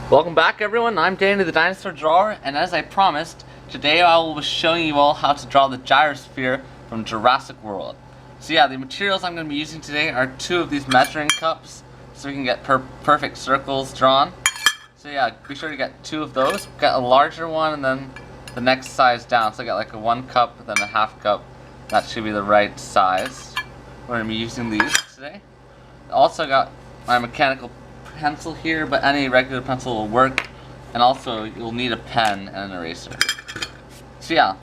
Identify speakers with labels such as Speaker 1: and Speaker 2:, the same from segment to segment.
Speaker 1: Welcome back everyone, I'm Danny the Dinosaur Drawer, and as I promised, today I will be showing you all how to draw the Gyrosphere from Jurassic World. So yeah, the materials I'm going to be using today are two of these measuring cups, so we can get perfect circles drawn. So yeah, be sure to get two of those. Get a larger one and then the next size down, so I got like a 1 cup, then a half cup. That should be the right size. We're going to be using these today. Also got my mechanical pencil here, but any regular pencil will work, and also you'll need a pen and an eraser. So yeah,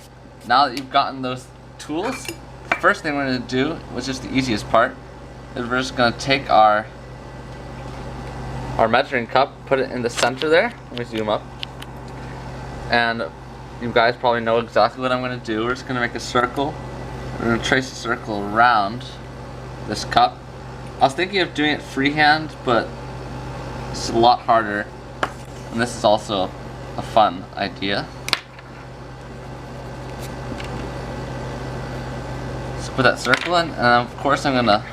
Speaker 1: now that you've gotten those tools, the first thing we're going to do, which is the easiest part, is we're just going to take our measuring cup, put it in the center there. Let me zoom up, and you guys probably know exactly what I'm going to do. We're just going to make a circle. We're going to trace a circle around this cup. I was thinking of doing it freehand, but it's a lot harder, and this is also a fun idea. So put that circle in, and of course I'm gonna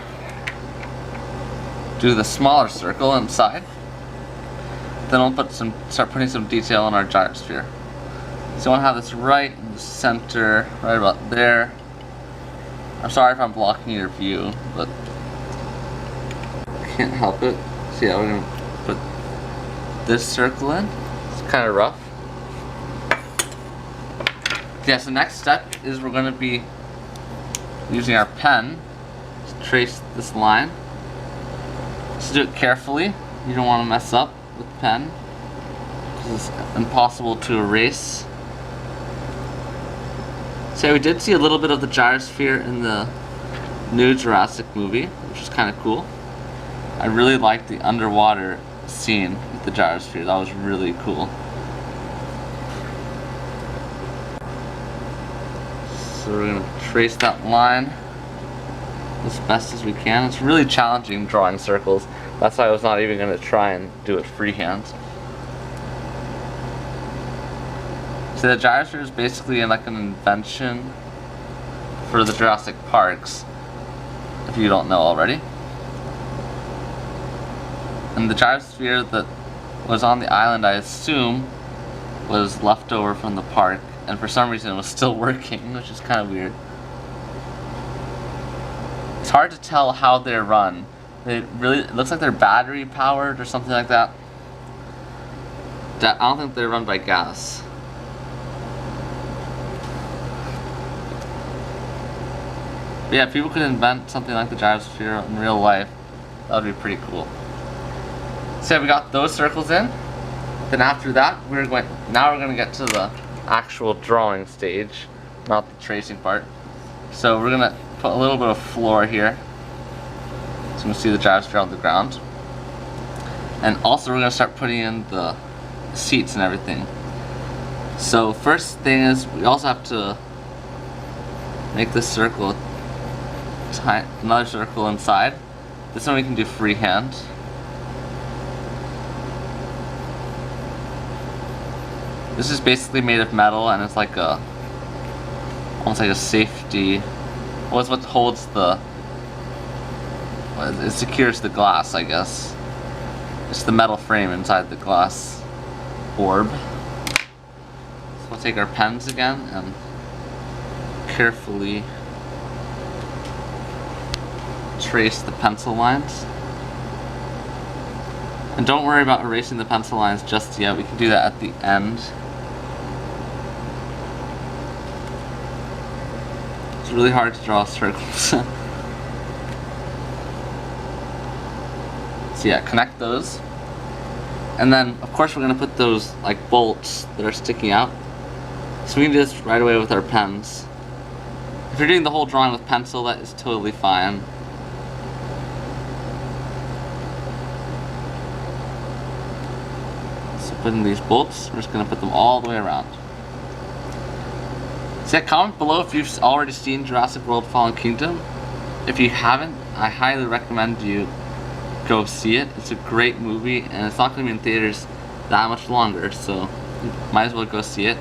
Speaker 1: do the smaller circle inside. Then I'll start putting some detail on our gyrosphere. So I want to have this right in the center, right about there. I'm sorry if I'm blocking your view, but I can't help it. So yeah, we're gonna put this circle in. It's kind of rough. Yeah, so next step is we're going to be using our pen to trace this line. So do it carefully. You don't want to mess up with the pen, because it's impossible to erase. So we did see a little bit of the gyrosphere in the new Jurassic movie, which is kind of cool. I really liked the underwater scene with the gyrosphere. That was really cool. So we're going to trace that line as best as we can. It's really challenging drawing circles. That's why I was not even going to try and do it freehand. So the gyrosphere is basically like an invention for the Jurassic parks, if you don't know already. And the gyrosphere that was on the island, I assume, was left over from the park, and for some reason it was still working, which is kind of weird. It's hard to tell how they're run. It looks like they're battery powered or something like that. I don't think they're run by gas. But yeah, if people could invent something like the gyrosphere in real life, that would be pretty cool. So we got those circles in. Then after that, now we're going to get to the actual drawing stage, not the tracing part. So we're going to put a little bit of floor here, so you can see the gyrosphere on the ground. And also we're going to start putting in the seats and everything. So first thing is, we also have to make this circle, another circle inside. This one we can do freehand. This is basically made of metal, and it's like almost like a safety. Well, it's what holds it secures the glass, I guess. It's the metal frame inside the glass orb. So we'll take our pens again and carefully trace the pencil lines. And don't worry about erasing the pencil lines just yet. We can do that at the end. It's really hard to draw circles. So yeah, connect those. And then, of course, we're going to put those like bolts that are sticking out. So we can do this right away with our pens. If you're doing the whole drawing with pencil, that is totally fine. Put in these bolts. We're just going to put them all the way around. So yeah, comment below if you've already seen Jurassic World Fallen Kingdom. If you haven't, I highly recommend you go see it. It's a great movie, and it's not going to be in theaters that much longer, so you might as well go see it.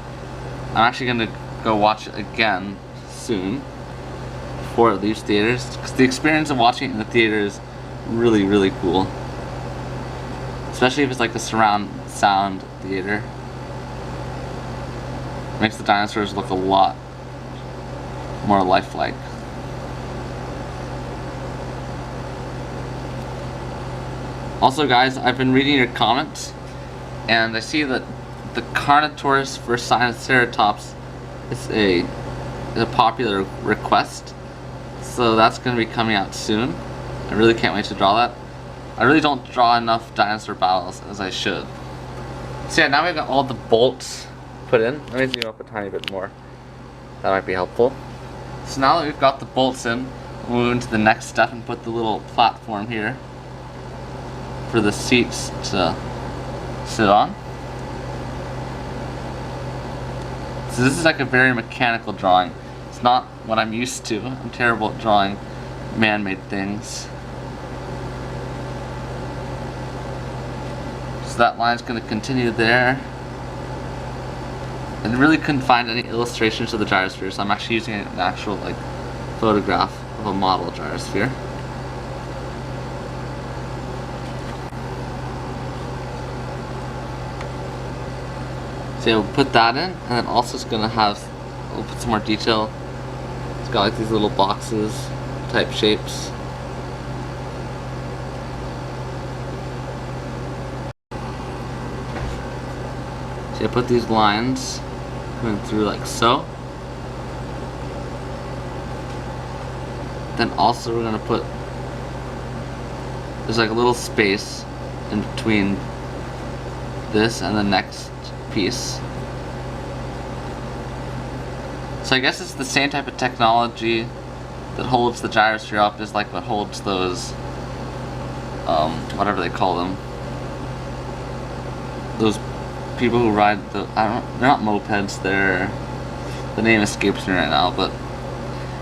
Speaker 1: I'm actually going to go watch it again soon before it leaves theaters, because the experience of watching it in the theater is really, really cool. Especially if it's like a surround sound theater. Makes the dinosaurs look a lot more lifelike. Also guys, I've been reading your comments and I see that the Carnotaurus for Sinoceratops is a popular request. So that's going to be coming out soon. I really can't wait to draw that. I really don't draw enough dinosaur battles as I should. So yeah, now we've got all the bolts put in. Let me zoom up a tiny bit more. That might be helpful. So now that we've got the bolts in, we'll move into the next step and put the little platform here for the seats to sit on. So this is like a very mechanical drawing. It's not what I'm used to. I'm terrible at drawing man-made things. So that line's going to continue there. And I really couldn't find any illustrations of the gyrosphere, so I'm actually using an actual like photograph of a model gyrosphere. So yeah, we'll put that in, and then also it's going to have, we'll put some more detail. It's got like these little boxes type shapes. So I put these lines going through like so. Then also we're going to put, there's like a little space in between this and the next piece. So I guess it's the same type of technology that holds the gyrosphere up as like what holds those, whatever they call them, those people who ride the, they're not mopeds, they're, the name escapes me right now, but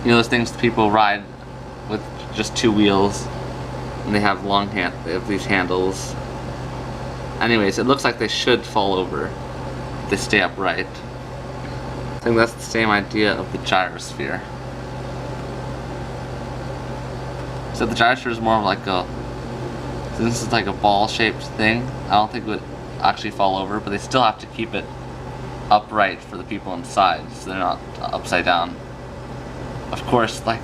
Speaker 1: you know those things that people ride with just two wheels and they have they have these handles. Anyways, it looks like they should fall over if they stay upright. I think that's the same idea of the gyrosphere. So the gyrosphere is more of like a, so this is like a ball shaped thing. I don't think it would actually fall over, but they still have to keep it upright for the people inside so they're not upside down. Of course, like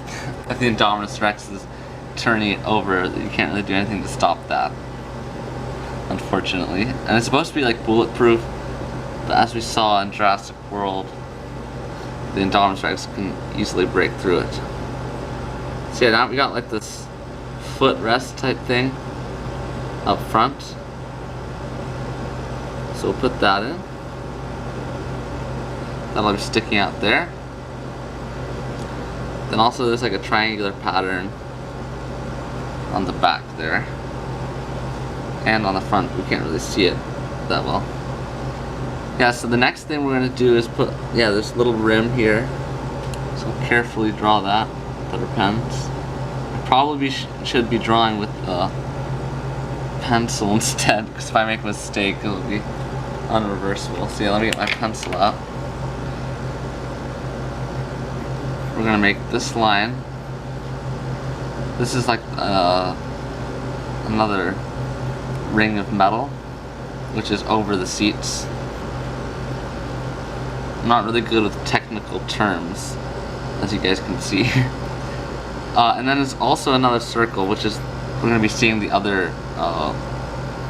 Speaker 1: if the Indominus Rex is turning it over, you can't really do anything to stop that, unfortunately. And it's supposed to be like bulletproof, but as we saw in Jurassic World, the Indominus Rex can easily break through it. So yeah, now we got like this footrest type thing up front. So we'll put that in. That'll be sticking out there. Then also there's like a triangular pattern on the back there. And on the front, we can't really see it that well. Yeah, so the next thing we're going to do is put, yeah, this little rim here. So carefully draw that with our pens. I probably should be drawing with a pencil instead, because if I make a mistake, it'll be unreversible. So yeah, let me get my pencil out. We're going to make this line. This is like another ring of metal, which is over the seats. I'm not really good with technical terms, as you guys can see. And then there's also another circle, which is, we're going to be seeing the other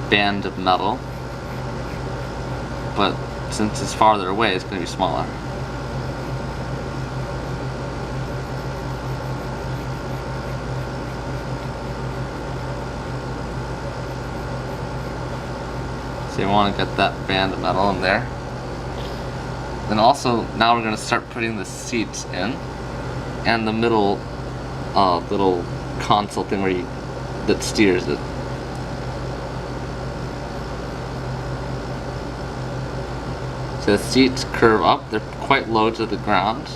Speaker 1: band of metal. But since it's farther away, it's going to be smaller. So you want to get that band of metal in there. Then also, now we're going to start putting the seats in, and the middle little console thing where that steers it. So the seats curve up, they're quite low to the ground.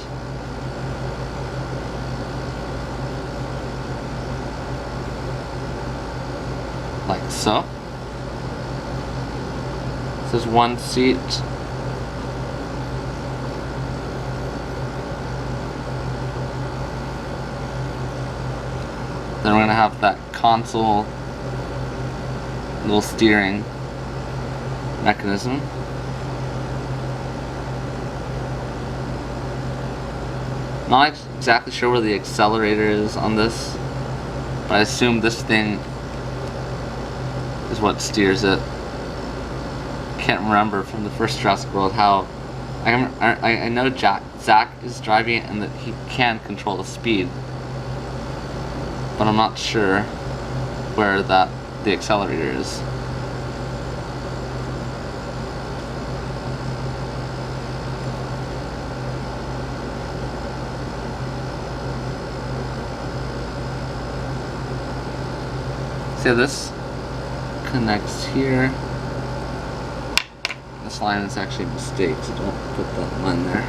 Speaker 1: Like so. This is one seat. Then we're going to have that console, little steering mechanism. Not exactly sure where the accelerator is on this, but I assume this thing is what steers it. Can't remember from the first Jurassic World how I know Zach is driving it and that he can control the speed, but I'm not sure where the accelerator is. See, this connects here. This line is actually a mistake, so don't put that line there.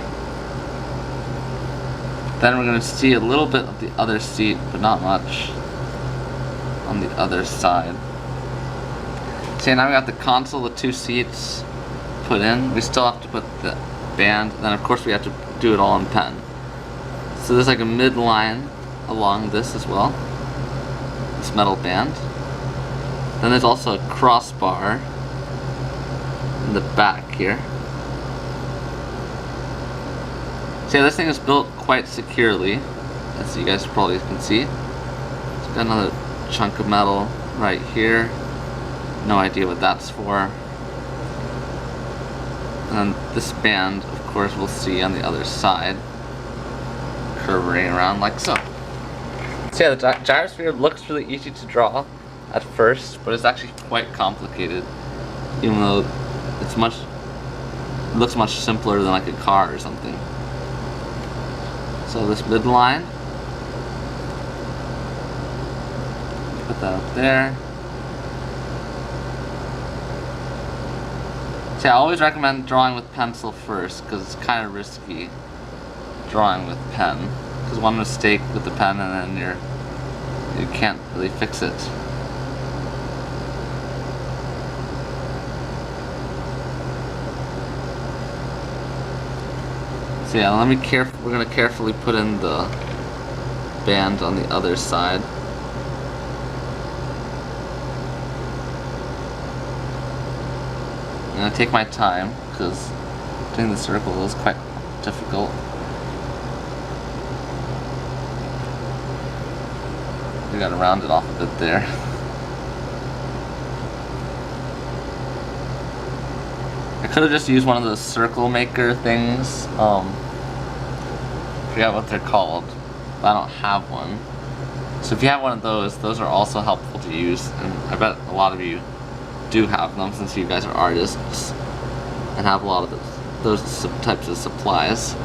Speaker 1: Then we're going to see a little bit of the other seat, but not much on the other side. See, now we got the console, the two seats put in. We still have to put the band, and then of course we have to do it all in pen. So there's like a midline along this as well, this metal band. Then there's also a crossbar in the back here. So this thing is built quite securely, as you guys probably can see. It's got another chunk of metal right here. No idea what that's for. And then this band, of course, we'll see on the other side, curving around like so. So yeah, the gyrosphere looks really easy to draw at first, but it's actually quite complicated, even though it looks much simpler than like a car or something. So this midline, put that up there. See, I always recommend drawing with pencil first, because it's kind of risky drawing with pen, because one mistake with the pen and then you can't really fix it. So yeah, we're gonna carefully put in the band on the other side. I'm gonna take my time because doing the circle is quite difficult. We gotta round it off a bit there. I could have just used one of those circle maker things. I forgot what they're called, but I don't have one. So if you have one of those are also helpful to use, and I bet a lot of you do have them since you guys are artists and have a lot of those types of supplies.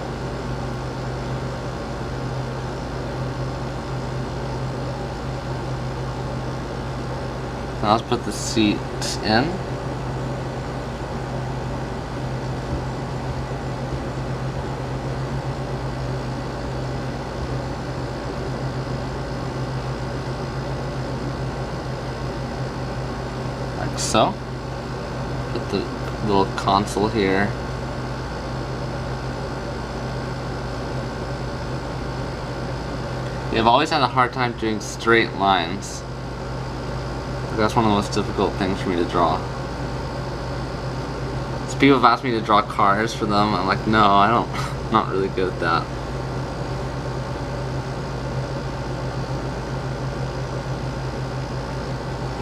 Speaker 1: Now let's put the seat in. Like so. Put the little console here. I've always had a hard time doing straight lines. That's one of the most difficult things for me to draw. So people have asked me to draw cars for them. I'm like, no, I'm not really good at that.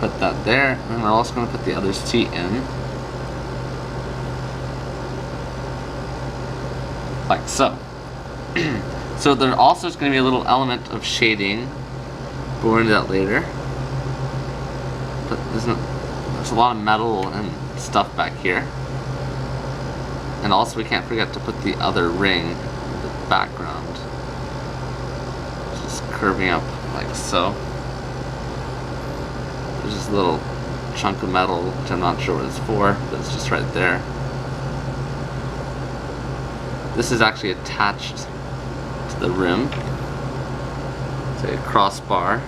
Speaker 1: Put that there, and we're also going to put the other seat in. Like so. So there also is going to be a little element of shading, but we're into that later. But there's a lot of metal and stuff back here. And also we can't forget to put the other ring in the background. Just curving up like so. There's this little chunk of metal, which I'm not sure what it's for, but it's just right there. This is actually attached to the rim. It's a crossbar.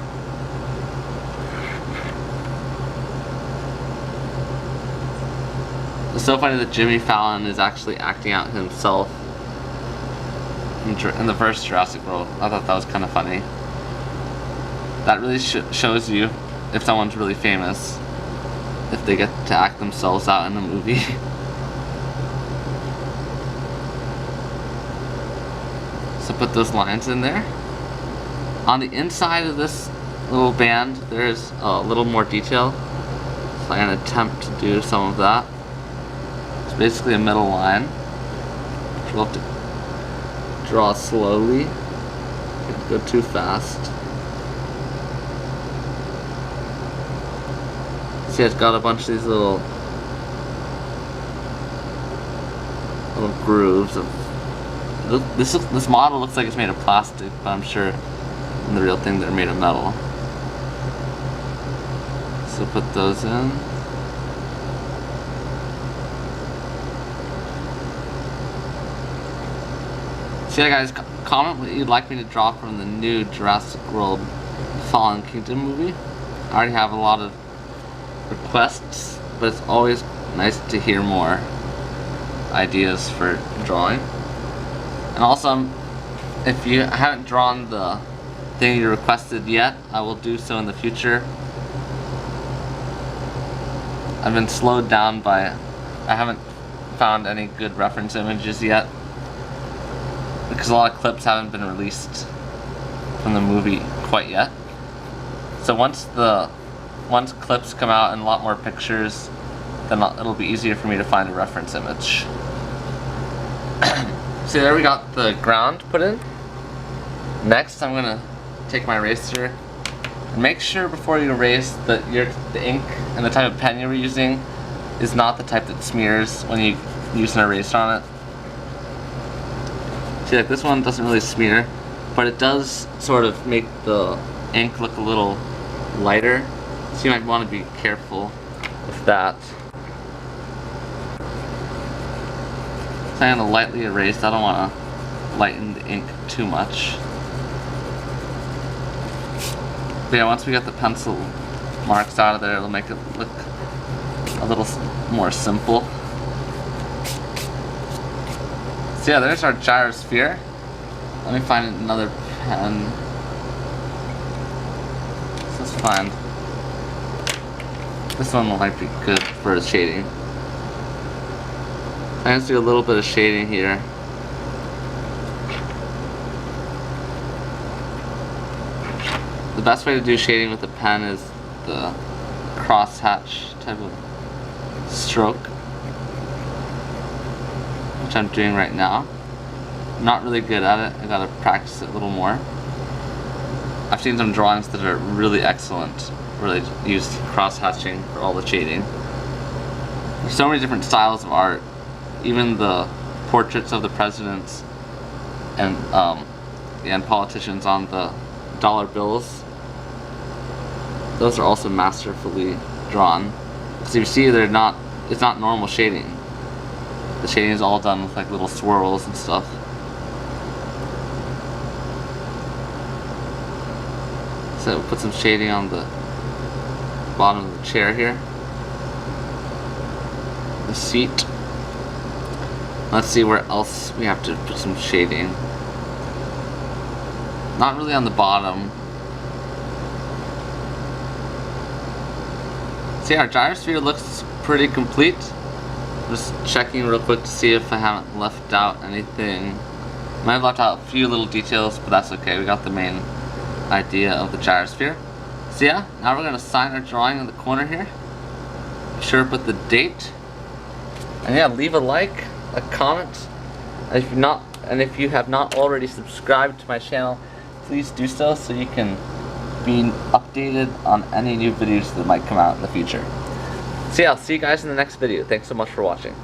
Speaker 1: It's so funny that Jimmy Fallon is actually acting out himself in the first Jurassic World. I thought that was kind of funny. That really shows you if someone's really famous. if they get to act themselves out in the movie. So put those lines in there. On the inside of this little band, there's a little more detail. So I'm going to attempt to do some of that. It's basically a middle line, which we'll have to draw slowly. Can't go too fast. See, it's got a bunch of these little grooves of. This model looks like it's made of plastic, but I'm sure in the real thing they're made of metal. So put those in. So yeah guys, comment what you'd like me to draw from the new Jurassic World Fallen Kingdom movie. I already have a lot of requests, but it's always nice to hear more ideas for drawing. And also, if you haven't drawn the thing you requested yet, I will do so in the future. I've been slowed down by, I haven't found any good reference images yet, because a lot of clips haven't been released from the movie quite yet. So once clips come out and a lot more pictures, then it'll be easier for me to find a reference image. So there we got the ground put in. Next I'm gonna take my eraser and make sure before you erase that the ink and the type of pen you're using is not the type that smears when you use an eraser on it. See, like this one doesn't really smear, but it does sort of make the ink look a little lighter. So you might want to be careful with that. So I'm going to lightly erase. I don't want to lighten the ink too much. But yeah, once we get the pencil marks out of there, it'll make it look a little more simple. So yeah, there's our gyrosphere. Let me find another pen. So let's find. This one might be good for shading. I'm going to do a little bit of shading here. The best way to do shading with a pen is the crosshatch type of stroke, which I'm doing right now. I'm not really good at it. I gotta practice it a little more. I've seen some drawings that are really excellent where they use cross-hatching for all the shading. There's so many different styles of art. Even the portraits of the presidents and politicians on the dollar bills, those are also masterfully drawn. So you see, it's not normal shading. The shading is all done with like little swirls and stuff. So put some shading on the bottom of the chair here. The seat. Let's see where else we have to put some shading. Not really on the bottom. See, our gyrosphere looks pretty complete. Just checking real quick to see if I haven't left out anything. Might have left out a few little details, but that's okay. We got the main idea of the gyrosphere. So yeah, now we're going to sign our drawing in the corner here. Be sure to put the date. And yeah, leave a like, a comment. And if you have not already subscribed to my channel, please do so you can be updated on any new videos that might come out in the future. So yeah, I'll see you guys in the next video. Thanks so much for watching.